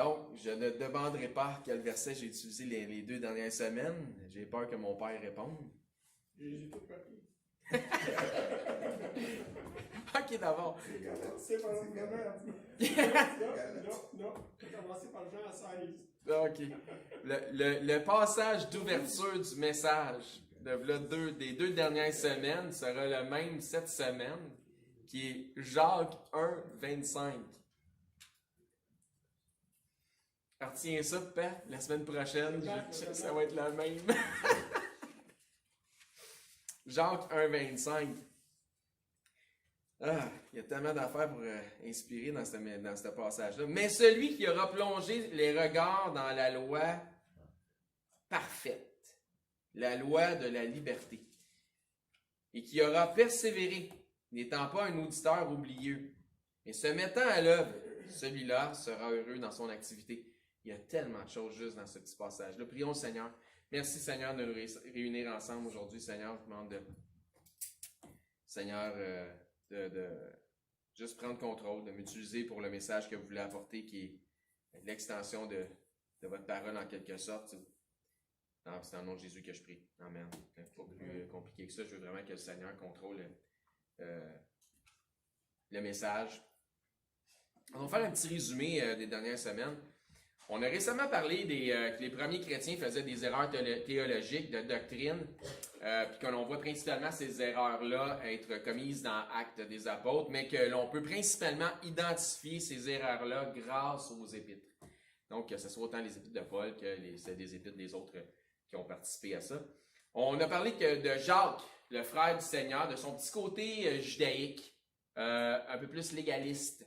Donc, je ne demanderai pas quel verset j'ai utilisé les 2 dernières semaines. J'ai peur que mon père réponde. J'ai tout compris. Ok, d'abord. C'est pas vraiment. Non. On va commencer par Jean 16. Ok. Le passage d'ouverture du message des 2 dernières semaines sera le même cette semaine, qui est Jacques 1, 25. Retiens ça, Pat, la semaine prochaine, ça va être la même. Jacques 1, 25. Ah, il y a tellement d'affaires pour inspirer dans ce passage-là. Mais celui qui aura plongé les regards dans la loi parfaite, la loi de la liberté, et qui aura persévéré, n'étant pas un auditeur oublieux, mais se mettant à l'œuvre, celui-là sera heureux dans son activité. Il y a tellement de choses juste dans ce petit passage-là. Prions le Seigneur. Merci Seigneur de nous réunir ensemble aujourd'hui, Seigneur. Je demande Seigneur, de juste prendre contrôle, de m'utiliser pour le message que vous voulez apporter, qui est l'extension de votre parole en quelque sorte. C'est dans le nom de Jésus que je prie. Amen. C'est pas plus compliqué que ça. Je veux vraiment que le Seigneur contrôle le message. On va faire un petit résumé des dernières semaines. On a récemment parlé que les premiers chrétiens faisaient des erreurs théologiques, de doctrine, puis que l'on voit principalement ces erreurs-là être commises dans Actes des Apôtres, mais que l'on peut principalement identifier ces erreurs-là grâce aux épîtres. Donc, que ce soit autant les épîtres de Paul que des épîtres des autres qui ont participé à ça. On a parlé de Jacques, le frère du Seigneur, de son petit côté judaïque, un peu plus légaliste,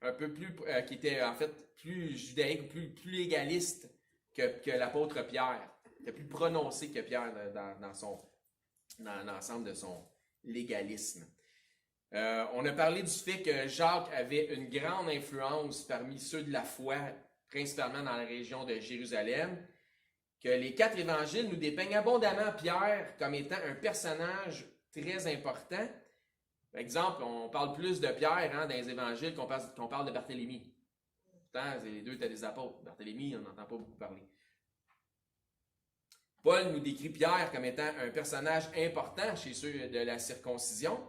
un peu plus, qui était en fait plus judaïque, plus légaliste que l'apôtre Pierre. Il était plus prononcé que Pierre dans l'ensemble de son légalisme. On a parlé du fait que Jacques avait une grande influence parmi ceux de la foi, principalement dans la région de Jérusalem, que les 4 évangiles nous dépeignent abondamment Pierre comme étant un personnage très important. Par exemple, on parle plus de Pierre dans les évangiles qu'on parle de Barthélemy. Pourtant, les 2 étaient des apôtres. Barthélemy, on n'entend pas beaucoup parler. Paul nous décrit Pierre comme étant un personnage important chez ceux de la circoncision,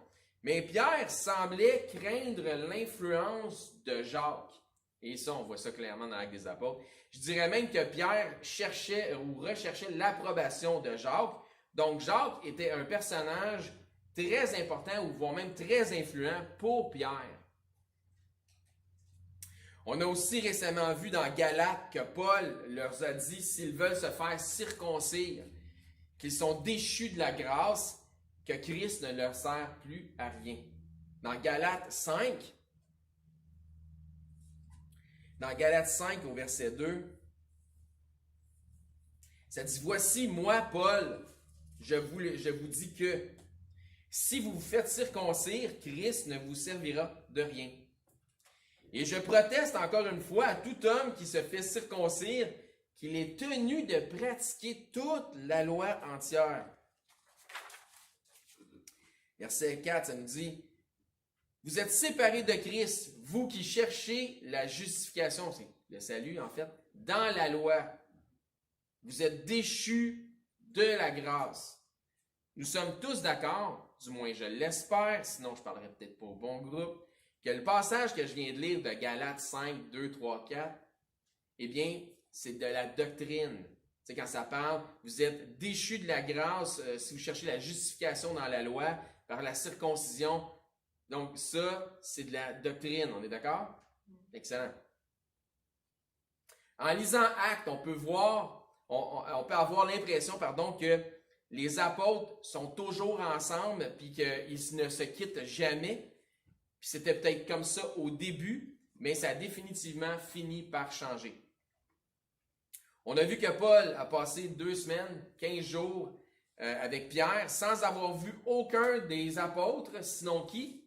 mais Pierre semblait craindre l'influence de Jacques. Et ça, on voit ça clairement dans l'Acte des Apôtres. Je dirais même que Pierre cherchait ou recherchait l'approbation de Jacques. Donc, Jacques était un personnage très important ou voire même très influent pour Pierre. On a aussi récemment vu dans Galates que Paul leur a dit s'ils veulent se faire circoncire, qu'ils sont déchus de la grâce, que Christ ne leur sert plus à rien. Dans Galates 5 au verset 2, ça dit « Voici, moi, Paul, je vous dis que si vous vous faites circoncire, Christ ne vous servira de rien. Et je proteste encore une fois à tout homme qui se fait circoncire qu'il est tenu de pratiquer toute la loi entière. » Verset 4, ça nous dit « Vous êtes séparés de Christ, vous qui cherchez la justification, c'est le salut en fait, dans la loi. Vous êtes déchus de la grâce. Nous sommes tous d'accord, du moins je l'espère, sinon je ne parlerai peut-être pas au bon groupe, que le passage que je viens de lire de Galates 5, 2, 3, 4, eh bien, c'est de la doctrine. C'est quand ça parle, vous êtes déchus de la grâce si vous cherchez la justification dans la loi par la circoncision. Donc ça, c'est de la doctrine, on est d'accord? Excellent. En lisant Actes, on peut avoir l'impression, que les apôtres sont toujours ensemble puis qu'ils ne se quittent jamais. Puis c'était peut-être comme ça au début, mais ça a définitivement fini par changer. On a vu que Paul a passé 2 semaines, 15 jours avec Pierre, sans avoir vu aucun des apôtres, sinon qui?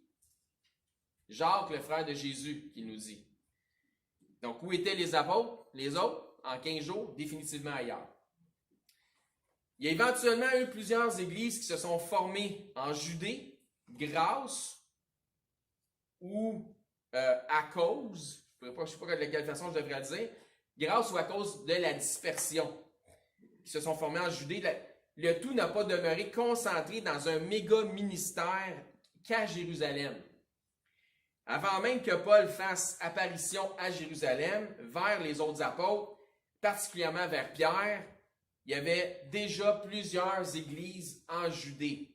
Jacques, le frère de Jésus, qui nous dit. Donc, où étaient les apôtres, les autres, en 15 jours? Définitivement ailleurs. Il y a éventuellement eu plusieurs églises qui se sont formées en Judée, grâce ou à cause, je ne sais pas de quelle façon je devrais le dire, grâce ou à cause de la dispersion qui se sont formés en Judée, le tout n'a pas demeuré concentré dans un méga ministère qu'à Jérusalem. Avant même que Paul fasse apparition à Jérusalem, vers les autres apôtres, particulièrement vers Pierre, il y avait déjà plusieurs églises en Judée.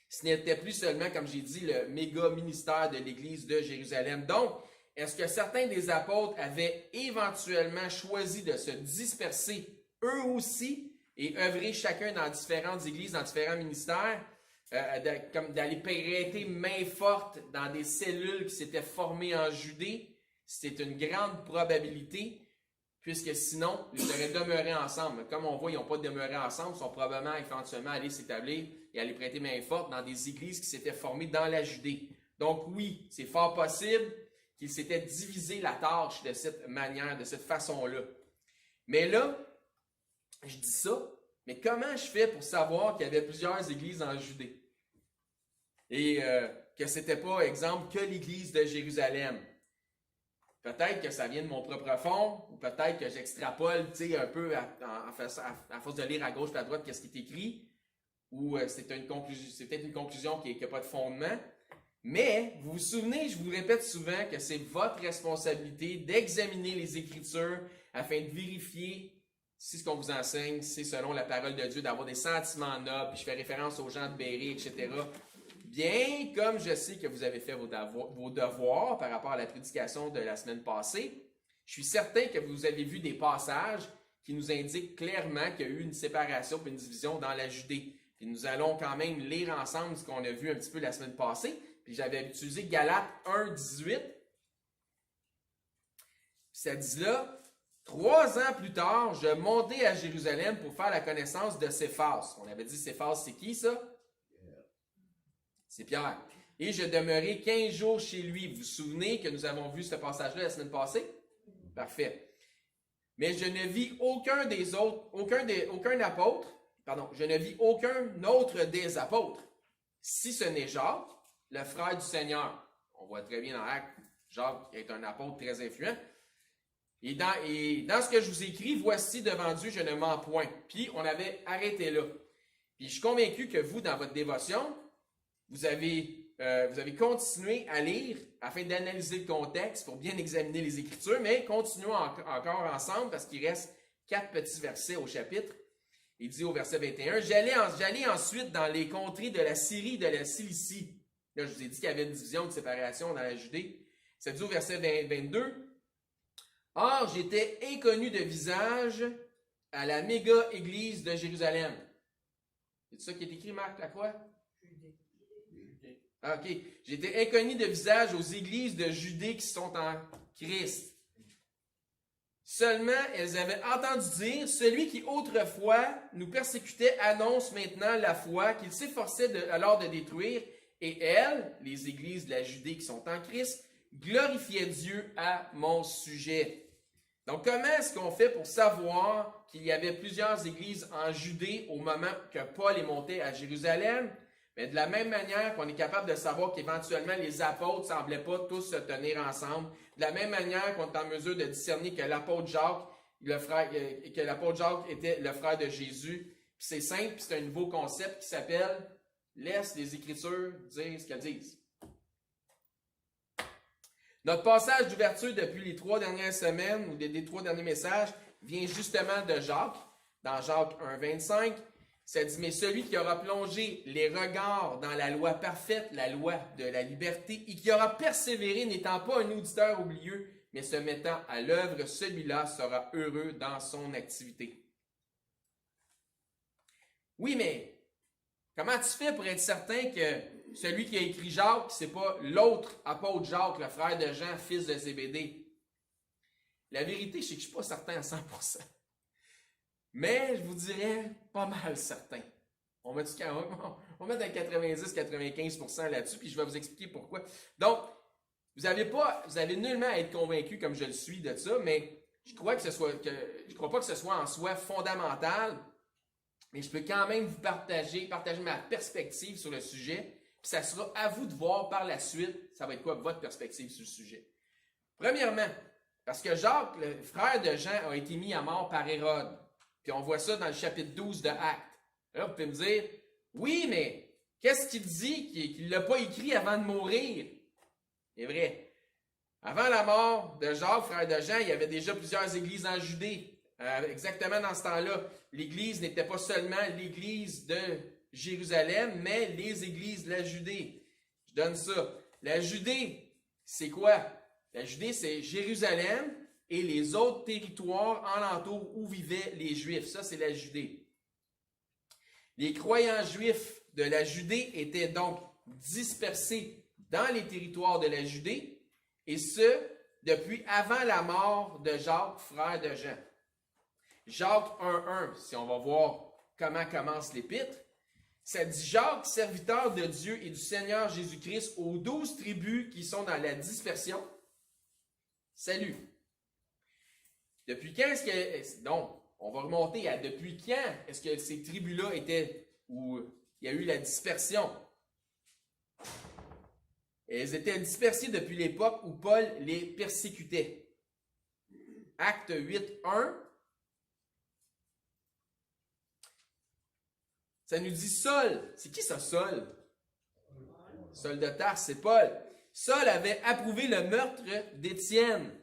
Ce n'était plus seulement, comme j'ai dit, le méga ministère de l'église de Jérusalem. Donc, est-ce que certains des apôtres avaient éventuellement choisi de se disperser eux aussi et œuvrer chacun dans différentes églises, dans différents ministères, comme d'aller prêter main forte dans des cellules qui s'étaient formées en Judée? C'est une grande probabilité, puisque sinon, ils auraient demeuré ensemble. Comme on voit, ils n'ont pas demeuré ensemble, ils sont probablement éventuellement allés s'établir et aller prêter main forte dans des églises qui s'étaient formées dans la Judée. Donc oui, c'est fort possible qu'ils s'étaient divisé la tâche de cette manière, de cette façon-là. Mais là, je dis ça, mais comment je fais pour savoir qu'il y avait plusieurs églises en Judée? Et que ce n'était pas, exemple, que l'église de Jérusalem. Peut-être que ça vient de mon propre fond, ou peut-être que j'extrapole un peu à force de lire à gauche et à droite qu'est-ce qui est écrit, ou c'est peut-être une conclusion qui n'a pas de fondement. Mais, vous vous souvenez, je vous répète souvent que c'est votre responsabilité d'examiner les Écritures afin de vérifier si ce qu'on vous enseigne, c'est selon la parole de Dieu, d'avoir des sentiments nobles, puis je fais référence aux gens de Béry, etc. Bien comme je sais que vous avez fait vos devoirs par rapport à la prédication de la semaine passée, je suis certain que vous avez vu des passages qui nous indiquent clairement qu'il y a eu une séparation et une division dans la Judée. Puis nous allons quand même lire ensemble ce qu'on a vu un petit peu la semaine passée. Puis j'avais utilisé Galates 1, 18. Puis ça dit là, 3 ans plus tard, je montai à Jérusalem pour faire la connaissance de Céphas. On avait dit Céphas, c'est qui ça? C'est Pierre. Et je demeurai 15 jours chez lui. Vous vous souvenez que nous avons vu ce passage-là la semaine passée? Parfait. Mais je ne vis aucun autre des apôtres, si ce n'est Jacques, le frère du Seigneur. On voit très bien dans Actes, Jacques est un apôtre très influent. Et dans ce que je vous écris, voici devant Dieu, je ne mens point. Puis on avait arrêté là. Puis je suis convaincu que vous, dans votre dévotion, vous avez continué à lire afin d'analyser le contexte pour bien examiner les Écritures, mais continuons encore ensemble parce qu'il reste 4 petits versets au chapitre. Il dit au verset 21, « J'allais ensuite dans les contrées de la Syrie et de la Cilicie. » Là, je vous ai dit qu'il y avait une division, une séparation dans la Judée. Ça dit au verset 22, « Or, j'étais inconnu de visage à la méga église de Jérusalem. » C'est ça qui est écrit, Marc Lacroix? Ah, OK. J'étais inconnu de visage aux églises de Judée qui sont en Christ. Seulement, elles avaient entendu dire, celui qui autrefois nous persécutait annonce maintenant la foi qu'il s'efforçait alors de détruire, et elles, les églises de la Judée qui sont en Christ, glorifiaient Dieu à mon sujet. Donc, comment est-ce qu'on fait pour savoir qu'il y avait plusieurs églises en Judée au moment que Paul est monté à Jérusalem? Mais de la même manière qu'on est capable de savoir qu'éventuellement les apôtres ne semblaient pas tous se tenir ensemble, de la même manière qu'on est en mesure de discerner que l'apôtre Jacques, était le frère de Jésus. Puis c'est simple, puis c'est un nouveau concept qui s'appelle « Laisse les Écritures dire ce qu'elles disent ». Notre passage d'ouverture depuis les 3 dernières semaines, ou des 3 derniers messages, vient justement de Jacques, dans Jacques 1, 25. Ça dit, mais celui qui aura plongé les regards dans la loi parfaite, la loi de la liberté, et qui aura persévéré, n'étant pas un auditeur oublieux, mais se mettant à l'œuvre, celui-là sera heureux dans son activité. Oui, mais comment tu fais pour être certain que celui qui a écrit Jacques, c'est pas l'autre apôtre Jacques, le frère de Jean, fils de Zébédée? La vérité, c'est que je ne suis pas certain à 100%. Mais je vous dirais pas mal certain. On va mettre à 90-95% là-dessus, puis je vais vous expliquer pourquoi. Donc, vous avez nullement à être convaincu, comme je le suis, de ça, mais je crois pas que ce soit en soi fondamental, mais je peux quand même vous partager ma perspective sur le sujet, puis ça sera à vous de voir par la suite, ça va être quoi votre perspective sur le sujet. Premièrement, Parce que Jacques, le frère de Jean, a été mis à mort par Hérode. Puis on voit ça dans le chapitre 12 de Actes. Là, vous pouvez me dire, oui, mais qu'est-ce qu'il dit qu'il ne l'a pas écrit avant de mourir? C'est vrai. Avant la mort de Jacques, frère de Jean, il y avait déjà plusieurs églises en Judée. Exactement dans ce temps-là, l'église n'était pas seulement l'église de Jérusalem, mais les églises de la Judée. Je donne ça. La Judée, c'est quoi? La Judée, c'est Jérusalem et les autres territoires alentours où vivaient les Juifs. Ça, c'est la Judée. Les croyants juifs de la Judée étaient donc dispersés dans les territoires de la Judée, et ce, depuis avant la mort de Jacques, frère de Jean. Jacques 1.1, si on va voir comment commence l'épître, ça dit Jacques, serviteur de Dieu et du Seigneur Jésus-Christ, aux 12 tribus qui sont dans la dispersion. Salut. Depuis quand est-ce que... Donc, on va remonter à depuis quand est-ce que ces tribus-là étaient où il y a eu la dispersion? Elles étaient dispersées depuis l'époque où Paul les persécutait. Acte 8.1. Ça nous dit Saul. C'est qui ça, Saul? Saul de Tarse, c'est Paul. Saul avait approuvé le meurtre d'Étienne.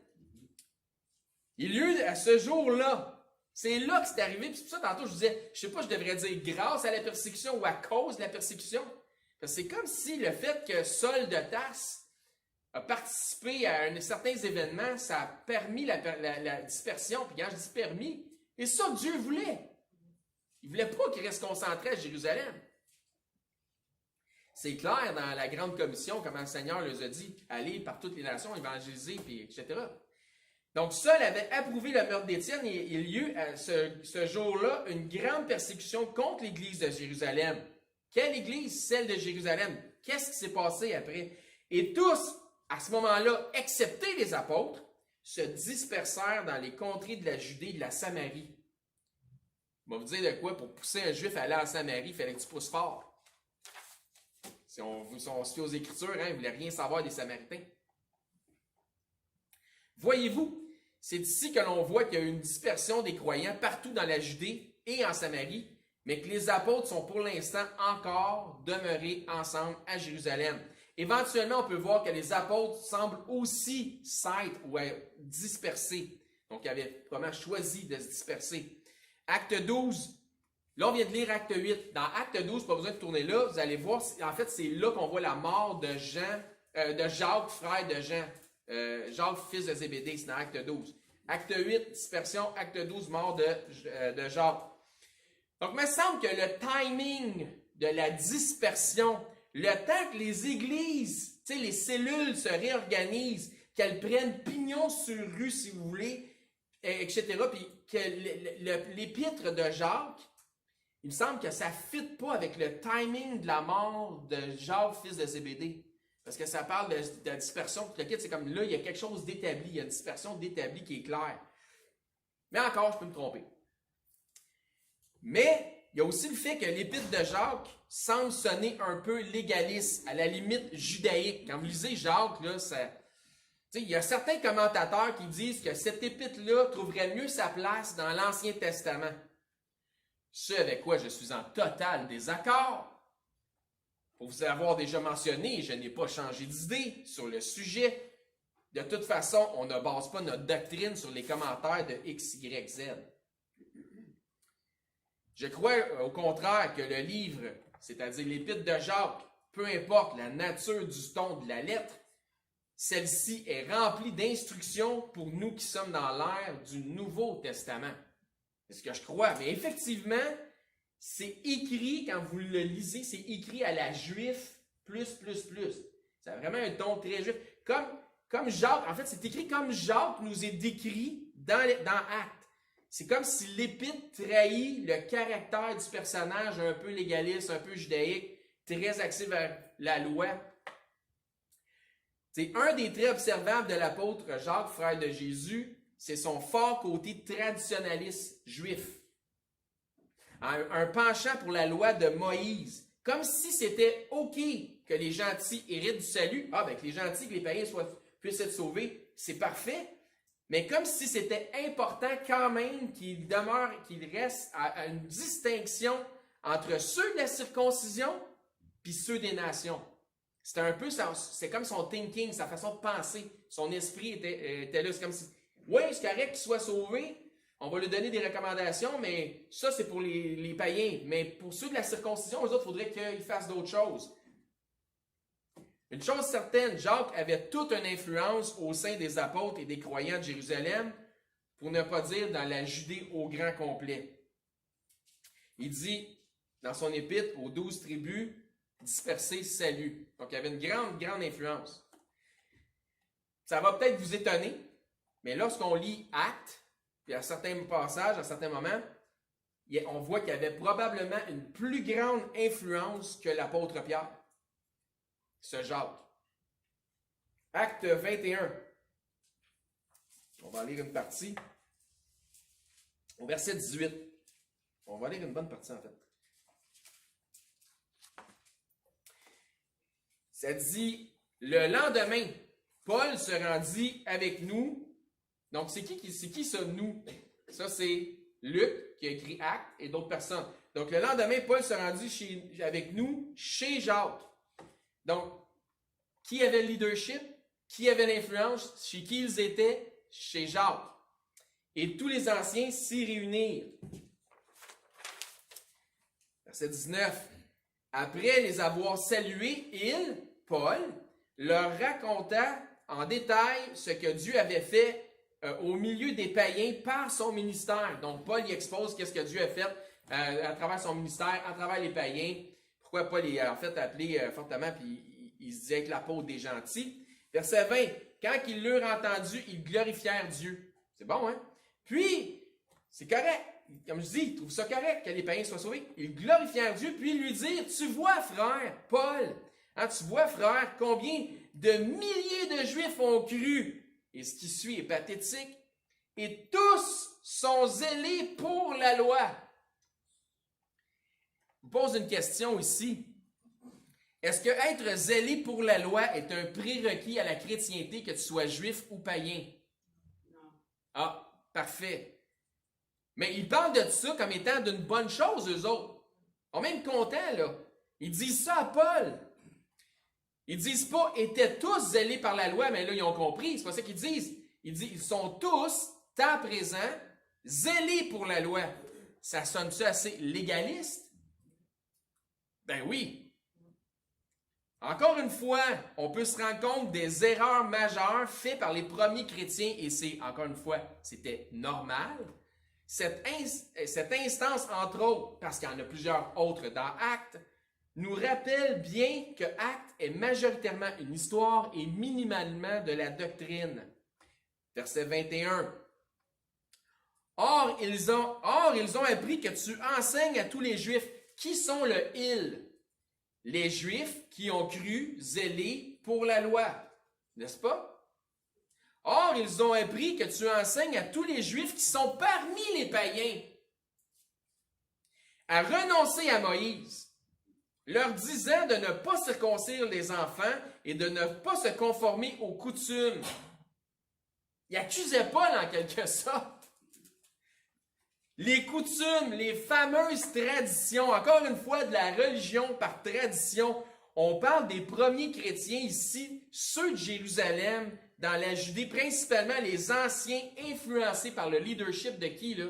Il y a eu à ce jour-là. C'est là que c'est arrivé. Puis c'est pour ça, tantôt, je disais, je ne sais pas, je devrais dire grâce à la persécution ou à cause de la persécution. Parce que c'est comme si le fait que Saul de Tarse a participé à certains événements, ça a permis la dispersion. Puis quand je dis permis, et ça, Dieu voulait. Il ne voulait pas qu'ils restent concentrés à Jérusalem. C'est clair dans la grande commission, comment le Seigneur les a dit, aller par toutes les nations, évangéliser, puis etc. Donc, Saul avait approuvé le meurtre d'Étienne et il y a eu ce jour-là une grande persécution contre l'église de Jérusalem. Quelle église? Celle de Jérusalem. Qu'est-ce qui s'est passé après? Et tous, à ce moment-là, excepté les apôtres, se dispersèrent dans les contrées de la Judée et de la Samarie. On va vous dire de quoi, pour pousser un juif à aller en Samarie, il fallait que tu pousses fort. Si on se fie aux Écritures, il ne voulait rien savoir des Samaritains. Voyez-vous, c'est ici que l'on voit qu'il y a eu une dispersion des croyants partout dans la Judée et en Samarie, mais que les apôtres sont pour l'instant encore demeurés ensemble à Jérusalem. Éventuellement, on peut voir que les apôtres semblent aussi s'être ou être dispersés. Donc, ils avaient vraiment choisi de se disperser. Acte 12, là on vient de lire Acte 8. Dans Acte 12, pas besoin de tourner là, vous allez voir, en fait c'est là qu'on voit la mort de Jacques, frère de Jean. Jacques, fils de Zébédée, c'est dans Acte 12. Acte 8, dispersion. Acte 12, mort de Jacques. Donc, il me semble que le timing de la dispersion, le temps que les églises, les cellules se réorganisent, qu'elles prennent pignon sur rue, si vous voulez, etc., puis que l'épître de Jacques, il me semble que ça ne fit pas avec le timing de la mort de Jacques, fils de Zébédée. Parce que ça parle de la dispersion. C'est comme là, il y a quelque chose d'établi, il y a une dispersion d'établi qui est claire. Mais encore, je peux me tromper. Mais il y a aussi le fait que l'épître de Jacques semble sonner un peu légaliste, à la limite judaïque. Quand vous lisez Jacques, là, il y a certains commentateurs qui disent que cette épître-là trouverait mieux sa place dans l'Ancien Testament. Ce avec quoi je suis en total désaccord. Pour vous avoir déjà mentionné, je n'ai pas changé d'idée sur le sujet. De toute façon, on ne base pas notre doctrine sur les commentaires de X, Y, Z. Je crois au contraire que le livre, c'est-à-dire l'épître de Jacques, peu importe la nature du ton de la lettre, celle-ci est remplie d'instructions pour nous qui sommes dans l'ère du Nouveau Testament. C'est ce que je crois. Mais effectivement, c'est écrit, quand vous le lisez, c'est écrit à la juif plus. C'est vraiment un ton très juif. Comme Jacques, en fait, c'est écrit comme Jacques nous est décrit dans Actes. C'est comme si l'épître trahit le caractère du personnage un peu légaliste, un peu judaïque, très axé vers la loi. C'est un des traits observables de l'apôtre Jacques, frère de Jésus, c'est son fort côté traditionnaliste juif. Un penchant pour la loi de Moïse. Comme si c'était OK que les gentils héritent du salut. Que les gentils, que les païens puissent être sauvés, c'est parfait. mais comme si c'était important quand même qu'il demeure, qu'il reste à une distinction entre ceux de la circoncision puis ceux des nations. C'était un peu, c'est comme son thinking, sa façon de penser, son esprit était là. C'est comme si, oui, c'est correct qu'il soit sauvé, on va lui donner des recommandations, mais ça, c'est pour les païens. Mais pour ceux de la circoncision, eux autres, il faudrait qu'ils fassent d'autres choses. Une chose certaine, Jacques avait toute une influence au sein des apôtres et des croyants de Jérusalem, pour ne pas dire dans la Judée au grand complet. Il dit, dans son épître, aux 12 tribus, dispersées, salut. Donc, il avait une grande, grande influence. Ça va peut-être vous étonner, mais lorsqu'on lit Actes, puis à certains passages, à certains moments, on voit qu'il y avait probablement une plus grande influence que l'apôtre Pierre. Ce Jacques. Acte 21. On va lire une partie. Au verset 18. On va lire une bonne partie en fait. Ça dit, le lendemain, Paul se rendit avec nous. Donc, c'est qui ça, nous? Ça, c'est Luc qui a écrit Actes et d'autres personnes. Donc, le lendemain, Paul se rendit avec nous chez Jacques. Donc, qui avait le leadership? Qui avait l'influence? Chez qui ils étaient? Chez Jacques. Et tous les anciens s'y réunirent. Verset 19. Après les avoir salués, il, Paul, leur raconta en détail ce que Dieu avait fait au milieu des païens par son ministère. Donc, Paul y expose qu'est-ce que Dieu a fait à travers son ministère, à travers les païens. Pourquoi Paul est en fait appelé fortement, puis il se dit être l'apôtre des gentils. Verset 20. Quand ils l'eurent entendu, ils glorifièrent Dieu. C'est bon, hein? Puis, c'est correct. Comme je dis, ils trouvent ça correct que les païens soient sauvés. Ils glorifièrent Dieu, puis ils lui dirent, tu vois, frère, Paul, hein, tu vois, frère, combien de milliers de Juifs ont cru. Et ce qui suit est pathétique. Et tous sont zélés pour la loi. Je vous pose une question ici. Est-ce que être zélé pour la loi est un prérequis à la chrétienté, que tu sois juif ou païen? Non. Ah, parfait. Mais ils parlent de ça comme étant d'une bonne chose, eux autres. Ils sont même contents, là. Ils disent ça à Paul. Ils disent pas « étaient tous zélés par la loi », mais là, ils ont compris. C'est pas ça qu'ils disent. Ils disent « ils sont tous, temps présent, zélés pour la loi ». Ça sonne-tu assez légaliste? Ben oui. Encore une fois, on peut se rendre compte des erreurs majeures faites par les premiers chrétiens, et c'est, encore une fois, c'était normal. Cette instance, entre autres, parce qu'il y en a plusieurs autres dans Actes, nous rappelle bien que Actes est majoritairement une histoire et minimalement de la doctrine. Verset 21. Or, ils ont appris que tu enseignes à tous les Juifs. Qui sont le « ils » ? Les Juifs qui ont cru, zélés pour la loi. N'est-ce pas? Or, ils ont appris que tu enseignes à tous les Juifs qui sont parmi les païens à renoncer à Moïse, leur disant de ne pas circoncire les enfants et de ne pas se conformer aux coutumes. Ils accusaient Paul en quelque sorte. Les coutumes, les fameuses traditions, encore une fois de la religion par tradition, on parle des premiers chrétiens ici, ceux de Jérusalem, dans la Judée, principalement les anciens influencés par le leadership de qui, là?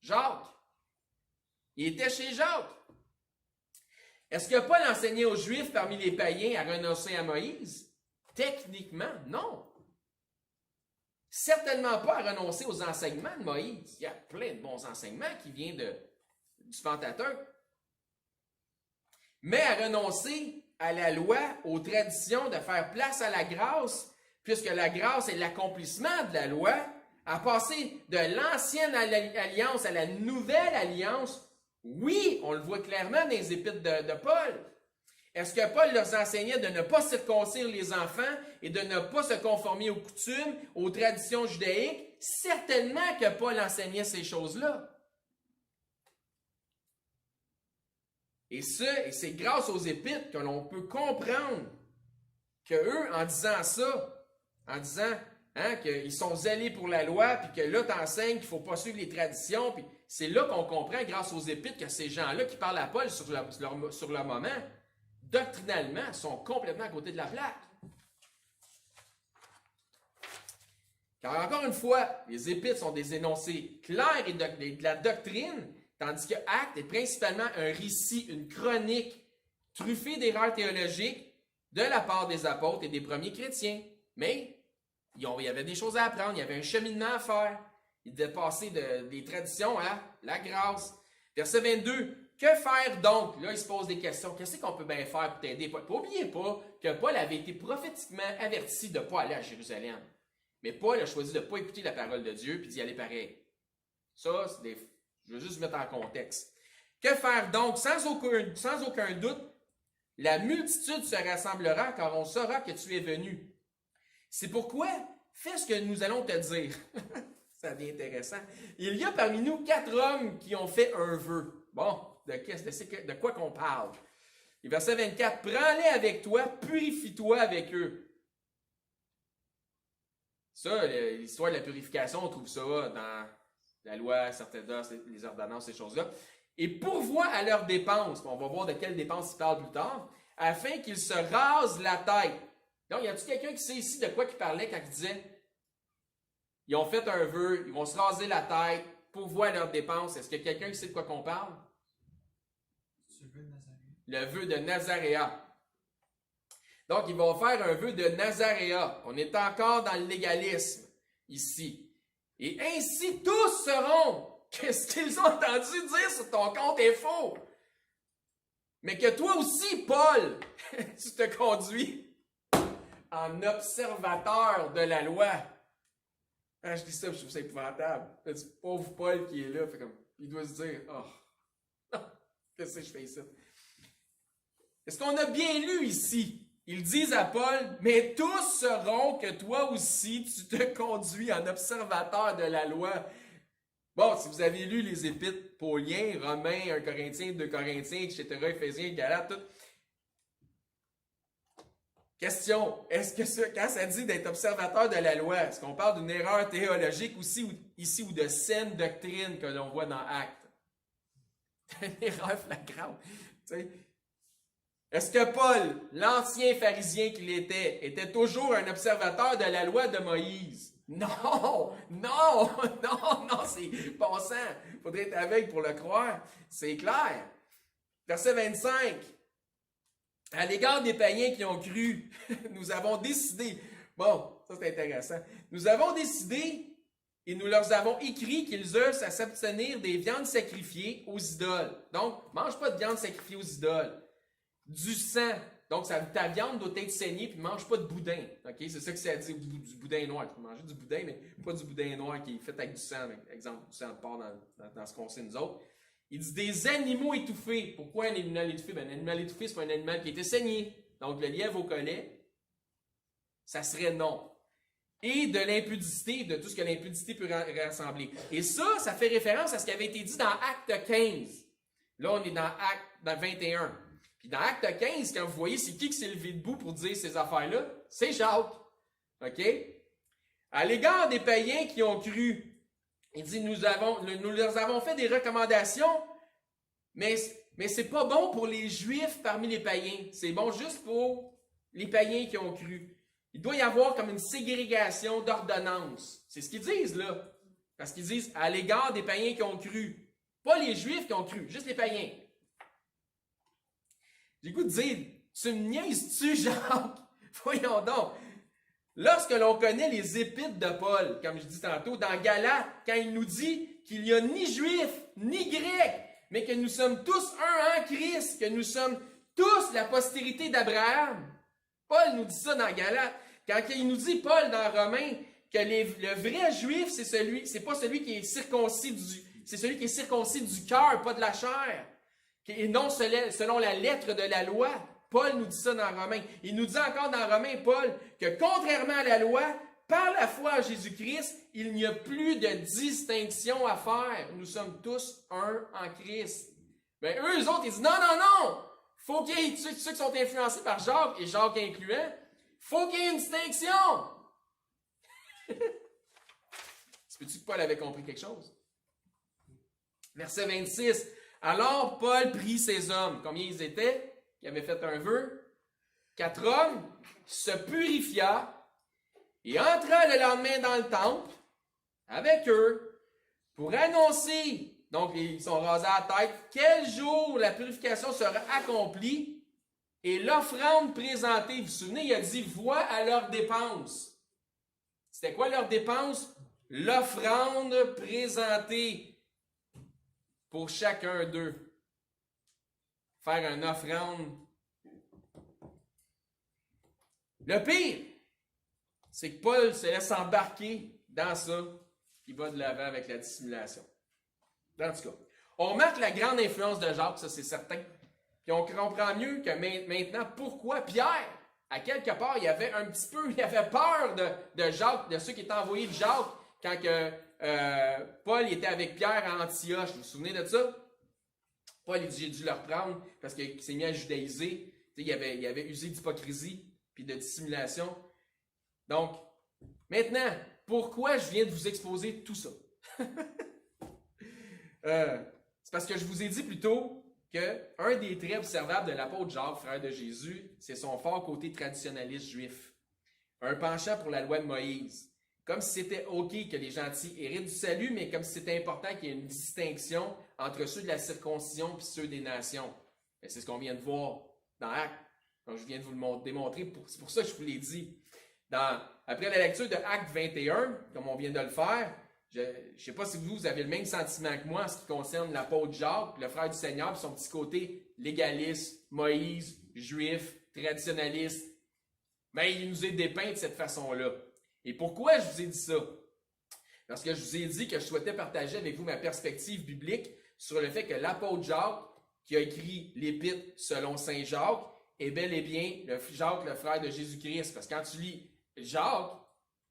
Jacques. Il était chez Jacques. Est-ce que Paul enseignait aux Juifs parmi les païens à renoncer à Moïse? Techniquement, non. Certainement pas à renoncer aux enseignements de Moïse. Il y a plein de bons enseignements qui viennent du Pentateuque. Mais à renoncer à la loi, aux traditions, de faire place à la grâce, puisque la grâce est l'accomplissement de la loi, à passer de l'ancienne alliance à la nouvelle alliance, oui, on le voit clairement dans les épîtres de Paul. Est-ce que Paul leur enseignait de ne pas circoncire les enfants et de ne pas se conformer aux coutumes, aux traditions judaïques? Certainement que Paul enseignait ces choses-là. Et c'est grâce aux épîtres que l'on peut comprendre qu'eux, en disant ça, en disant hein, qu'ils sont zélés pour la loi, puis que là, tu enseignes qu'il ne faut pas suivre les traditions. Puis c'est là qu'on comprend, grâce aux Épîtres, que ces gens-là qui parlent à Paul sur le moment, doctrinalement, sont complètement à côté de la plaque. Car encore une fois, les Épîtres sont des énoncés clairs et de la doctrine, tandis que Actes est principalement un récit, une chronique truffée d'erreurs théologiques de la part des apôtres et des premiers chrétiens. Mais il y avait des choses à apprendre, il y avait un cheminement à faire. Il devait passer des traditions à la grâce. Verset 22. Que faire donc? Là, il se pose des questions. Qu'est-ce qu'on peut bien faire pour t'aider? N'oubliez pas que Paul avait été prophétiquement averti de ne pas aller à Jérusalem. Mais Paul a choisi de ne pas écouter la parole de Dieu et d'y aller pareil. Ça, je veux juste mettre en contexte. Que faire donc? Sans aucun doute, la multitude se rassemblera car on saura que tu es venu. C'est pourquoi, fais ce que nous allons te dire. Ça devient intéressant. Il y a parmi nous 4 hommes qui ont fait un vœu. Bon, de quoi qu'on parle? Et verset 24, prends-les avec toi, purifie-toi avec eux. Ça, l'histoire de la purification, on trouve ça dans la loi, sacerdoce, les ordonnances, ces choses-là. Et pourvoient à leurs dépenses, on va voir de quelles dépenses il parle plus tard, afin qu'ils se rasent la tête. Donc, y a-t-il quelqu'un qui sait ici de quoi il parlait quand il disait ils ont fait un vœu, ils vont se raser la tête, pourvoient à leurs dépenses? Est-ce qu'il y a quelqu'un qui sait de quoi qu'on parle? Le vœu de Nazaréa. Donc, ils vont faire un vœu de Nazaréa. On est encore dans le légalisme ici. Et ainsi, tous sauront que ce qu'ils ont entendu dire sur ton compte est faux. Mais que toi aussi, Paul, tu te conduis en observateur de la loi. Ah, je dis ça, je trouve ça épouvantable. Ce pauvre Paul qui est là, fait comme, il doit se dire, oh, qu'est-ce que je fais ici? Est-ce qu'on a bien lu ici? Ils disent à Paul, mais tous sauront que toi aussi, tu te conduis en observateur de la loi. Bon, si vous avez lu les épîtres pauliens, Romains, 1 Corinthiens, 2 Corinthiens, etc., Éphésiens, Galates, tout. Question, est-ce que quand ça dit d'être observateur de la loi, est-ce qu'on parle d'une erreur théologique ici ou de saine doctrine que l'on voit dans Actes? Une erreur flagrante. Tu sais. Est-ce que Paul, l'ancien pharisien qu'il était toujours un observateur de la loi de Moïse? Non, c'est passant. Il faudrait être aveugle pour le croire. C'est clair. Verset 25. À l'égard des païens qui ont cru, nous avons décidé. Bon, ça c'est intéressant. Nous avons décidé et nous leur avons écrit qu'ils eussent à s'abstenir des viandes sacrifiées aux idoles. Donc, mange pas de viande sacrifiée aux idoles. Du sang. Donc, ta viande doit être saignée, puis mange pas de boudin. Okay? C'est ça que ça dit, du boudin noir. Tu peux manger du boudin, mais pas du boudin noir qui est fait avec du sang, exemple, du sang de porc dans ce qu'on sait nous autres. Il dit des animaux étouffés. Pourquoi un animal étouffé? Ben, un animal étouffé, c'est pas un animal qui était saigné. Donc, le lièvre au collet, ça serait non. Et de l'impudicité, de tout ce que l'impudicité peut rassembler. Et ça fait référence à ce qui avait été dit dans Acte 15. Là, on est dans Acte 21. Puis dans Acte 15, quand vous voyez c'est qui s'est levé debout pour dire ces affaires-là, c'est Jacques. OK? À l'égard des païens qui ont cru, il dit, nous leur avons fait des recommandations, mais c'est pas bon pour les Juifs parmi les païens. C'est bon juste pour les païens qui ont cru. Il doit y avoir comme une ségrégation d'ordonnances. C'est ce qu'ils disent là. Parce qu'ils disent à l'égard des païens qui ont cru. Pas les Juifs qui ont cru, juste les païens. J'ai le goût de dire, tu me niaises-tu, Jacques? Voyons donc. Lorsque l'on connaît les épîtres de Paul, comme je dis tantôt, dans Galates, quand il nous dit qu'il n'y a ni juif, ni grec, mais que nous sommes tous un en Christ, que nous sommes tous la postérité d'Abraham. Paul nous dit ça dans Galates. Quand il nous dit, Paul, dans Romains, que le vrai juif, c'est pas celui qui est circoncis c'est celui qui est circoncis du cœur, pas de la chair. Et non selon la lettre de la loi. Paul nous dit ça dans Romains. Il nous dit encore dans Romains, Paul, que contrairement à la loi, par la foi en Jésus-Christ, il n'y a plus de distinction à faire. Nous sommes tous un en Christ. Mais eux autres, ils disent non. Faut qu'il y ait ceux qui sont influencés par Jacques, et Jacques incluant, faut qu'il y ait une distinction. Tu peux-tu que Paul avait compris quelque chose? Verset 26. Alors Paul prit ces hommes. Combien ils étaient? Qui avaient fait un vœu? 4 hommes. Se purifia et entra le lendemain dans le temple avec eux pour annoncer, donc ils sont rasés à la tête, quel jour la purification sera accomplie et l'offrande présentée. Vous vous souvenez, il a dit voix à leurs dépenses. C'était quoi leurs dépenses? L'offrande présentée pour chacun d'eux. Faire une offrande. Le pire, c'est que Paul se laisse embarquer dans ça. Il va de l'avant avec la dissimulation. En tout cas, on remarque la grande influence de Jacques, ça c'est certain. Puis on comprend mieux que maintenant pourquoi Pierre, à quelque part, il avait peur de Jacques, de ceux qui étaient envoyés de Jacques, quand Paul était avec Pierre à Antioche. Vous vous souvenez de ça? Paul, il dit, j'ai dû le reprendre parce qu'il s'est mis à judaïser. Il avait usé d'hypocrisie puis de dissimulation. Donc, maintenant, pourquoi je viens de vous exposer tout ça? C'est parce que je vous ai dit plus tôt qu'un des traits observables de l'apôtre Jacques, frère de Jésus, c'est son fort côté traditionnaliste juif. Un penchant pour la loi de Moïse. Comme si c'était OK que les gentils héritent du salut, mais comme si c'était important qu'il y ait une distinction entre ceux de la circoncision et ceux des nations. Et c'est ce qu'on vient de voir dans Actes. Donc, je viens de vous le démontrer. C'est pour ça que je vous l'ai dit. Après la lecture de Actes 21, comme on vient de le faire, je ne sais pas si vous avez le même sentiment que moi en ce qui concerne l'apôtre Jacques, le frère du Seigneur, puis son petit côté légaliste, Moïse, juif, traditionnaliste. Mais il nous est dépeint de cette façon-là. Et pourquoi je vous ai dit ça? Parce que je vous ai dit que je souhaitais partager avec vous ma perspective biblique sur le fait que l'apôtre Jacques, qui a écrit l'épître selon saint Jacques, est bel et bien Jacques, le frère de Jésus-Christ. Parce que quand tu lis Jacques,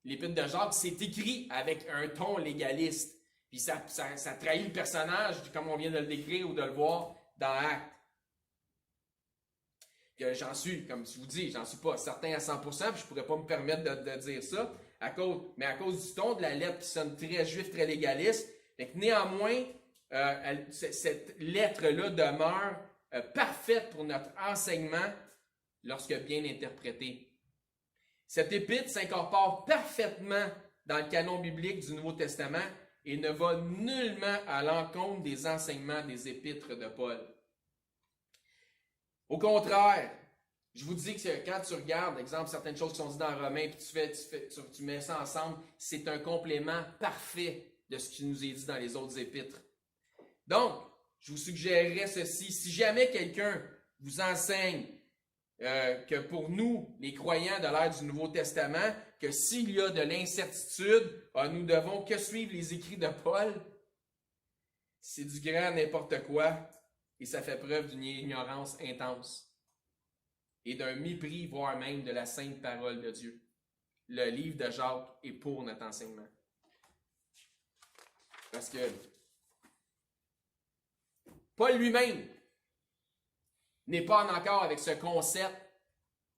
l'épître de Jacques, c'est écrit avec un ton légaliste. Puis ça trahit le personnage, comme on vient de le décrire ou de le voir dans Actes. J'en suis, comme je vous dis, j'en suis pas certain à 100%, puis je ne pourrais pas me permettre de dire ça, à cause du ton de la lettre qui sonne très juif, très légaliste. Mais néanmoins, cette lettre-là demeure parfaite pour notre enseignement lorsque bien interprétée. Cette épître s'incorpore parfaitement dans le canon biblique du Nouveau Testament et ne va nullement à l'encontre des enseignements des épîtres de Paul. Au contraire, je vous dis que quand tu regardes, exemple, certaines choses qui sont dites dans Romains, puis tu mets ça ensemble, c'est un complément parfait de ce qui nous est dit dans les autres épîtres. Donc, je vous suggérerais ceci. Si jamais quelqu'un vous enseigne que pour nous, les croyants de l'ère du Nouveau Testament, que s'il y a de l'incertitude, nous devons que suivre les écrits de Paul, c'est du grand n'importe quoi et ça fait preuve d'une ignorance intense et d'un mépris, voire même de la sainte parole de Dieu. Le livre de Jacques est pour notre enseignement. Parce que Paul lui-même n'est pas en accord avec ce concept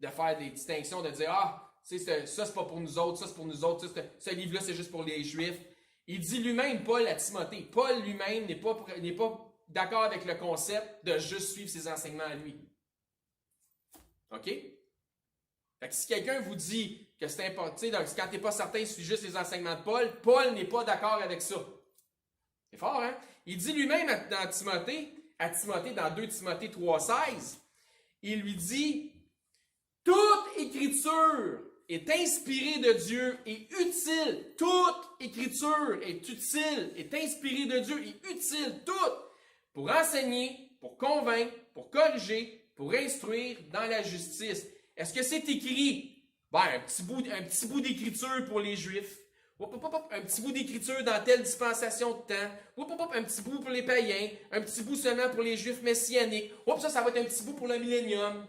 de faire des distinctions, de dire « Ah, ça c'est pas pour nous autres, ça c'est pour nous autres, ce livre-là c'est juste pour les Juifs. » Il dit lui-même, Paul à Timothée, Paul lui-même n'est pas d'accord avec le concept de juste suivre ses enseignements à lui. OK? Fait que si quelqu'un vous dit que c'est important, quand tu n'es pas certain, suit juste les enseignements de Paul, Paul n'est pas d'accord avec ça. C'est fort, hein? Il dit lui-même à Timothée, dans 2 Timothée 3,16, il lui dit « Toute écriture est inspirée de Dieu et utile. Toute écriture est utile, est inspirée de Dieu et utile, toute, pour enseigner, pour convaincre, pour corriger, pour instruire dans la justice. » Est-ce que c'est écrit? Un petit bout d'écriture pour les Juifs. Un petit bout d'écriture dans telle dispensation de temps. Un petit bout pour les païens. Un petit bout seulement pour les Juifs messianiques. Ça va être un petit bout pour le millénium.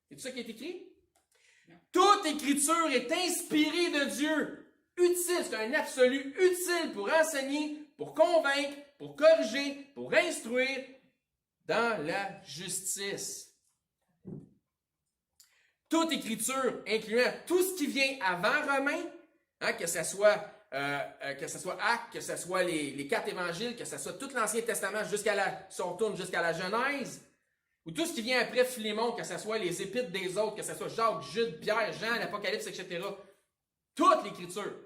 C'est tout ça qui est écrit? Toute écriture est inspirée de Dieu. Utile, c'est un absolu utile pour enseigner, pour convaincre, pour corriger, pour instruire dans la justice. Toute écriture, incluant tout ce qui vient avant Romains, Hein, que ce soit Actes, que ce soit les 4 évangiles, que ce soit tout l'Ancien Testament si on tourne jusqu'à la Genèse, ou tout ce qui vient après Philémon, que ce soit les épîtres des autres, que ce soit Jacques, Jude, Pierre, Jean, l'Apocalypse, etc. Toute l'Écriture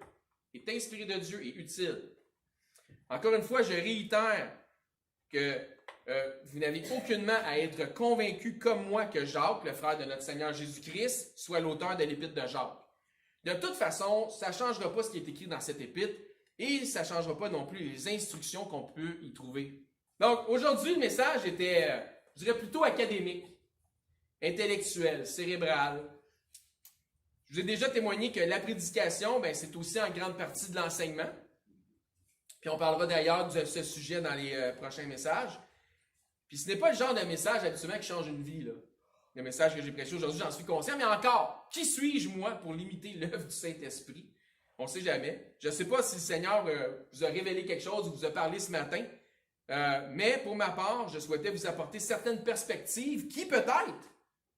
est inspirée de Dieu et utile. Encore une fois, je réitère que vous n'avez aucunement à être convaincu comme moi que Jacques, le frère de notre Seigneur Jésus-Christ, soit l'auteur de l'épître de Jacques. De toute façon, ça ne changera pas ce qui est écrit dans cette épître et ça ne changera pas non plus les instructions qu'on peut y trouver. Donc, aujourd'hui, le message était, je dirais plutôt académique, intellectuel, cérébral. Je vous ai déjà témoigné que la prédication, c'est aussi en grande partie de l'enseignement. Puis on parlera d'ailleurs de ce sujet dans les prochains messages. Puis ce n'est pas le genre de message habituellement qui change une vie, là. Le message que j'ai prêché aujourd'hui, j'en suis conscient, mais encore, qui suis-je, moi, pour limiter l'œuvre du Saint-Esprit? On ne sait jamais. Je ne sais pas si le Seigneur vous a révélé quelque chose ou vous a parlé ce matin, mais pour ma part, je souhaitais vous apporter certaines perspectives qui, peut-être,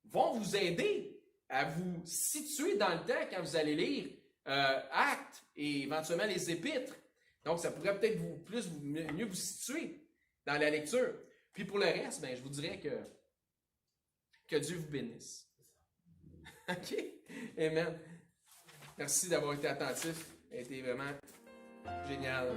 vont vous aider à vous situer dans le temps quand vous allez lire Actes et éventuellement les Épîtres. Donc, ça pourrait peut-être mieux vous situer dans la lecture. Puis pour le reste, je vous dirais que Dieu vous bénisse. OK? Amen. Merci d'avoir été attentif. Ça a été vraiment génial.